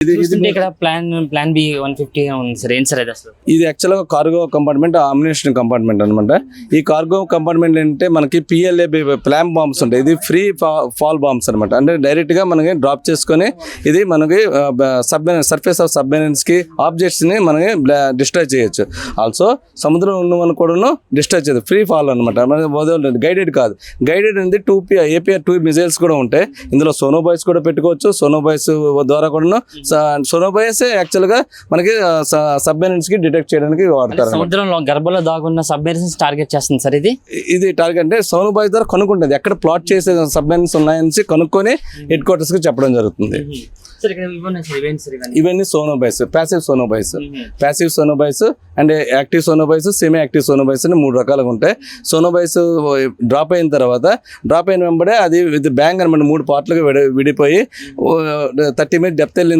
చూస్తుంటే ఇక్కడ plan B 150 ఉంది సార్. ఏం సార్ అది అసలు? ఇది యాక్చువల్గా కార్గో కంపార్ట్మెంట్, అమ్యునిషన్ కంపార్ట్మెంట్ అనమాట. ఈ కార్గో కంపార్ట్మెంట్ ఏంటంటే మనకి PLA ప్లామ్ బాంబ్స్ ఉంటాయి. ఇది ఫ్రీ ఫాల్ బాంబ్స్ అనమాట. అంటే డైరెక్ట్గా మనకి డ్రాప్ చేసుకొని ఇది మనకి సర్ఫేస్ ఆఫ్ సబ్మెరైన్స్కి ఆబ్జెక్ట్స్ని మనకి డిస్ట్రాయ్ చేయొచ్చు. ఆల్సో సముద్రం ఉన్న కూడా డిస్ట్రాయ్ చేయదు. ఫ్రీ ఫాల్ అనమాట. మనకి గైడెడ్ కాదు. గైడెడ్ అనేది APR 2 మిజైల్స్ కూడా ఉంటాయి. ఇందులో సోనోబాయ్స్ కూడా పెట్టుకోవచ్చు. సోనోబాయ్స్ ద్వారా కూడా సోనోబాయ్స్ యాక్చువల్గా మనకి సబ్మెరైన్స్ కి డిటెక్ట్ చేయడానికి వాడతారు. సముద్రంలో గర్భంలో దాగున్న సబ్మెరైన్స్ టార్గెట్ చేస్తుంది సార్ ఇది టార్గెట్ అంటే సోనోబాయ్స్ ద్వారా కనుక్కుంటుంది ఎక్కడ ప్లాట్ చేసే సబ్మెరైన్స్ ఉన్నాయని కనుక్కొని హెడ్ క్వార్టర్స్ కి చెప్పడం జరుగుతుంది. ఇవన్నీ sonobuoys, passive sonobuoys and active sonobuoys, semi active sonobuoys అని 3 రకాలుగా ఉంటాయి. సోనోబాయ్స్ డ్రాప్ అయిన వెంబడే అది విత్ బ్యాంగ్ అనమాట 3 పార్ట్లుగా విడిపోయి 30 మీటర్ డెప్త్ వెళ్ళిన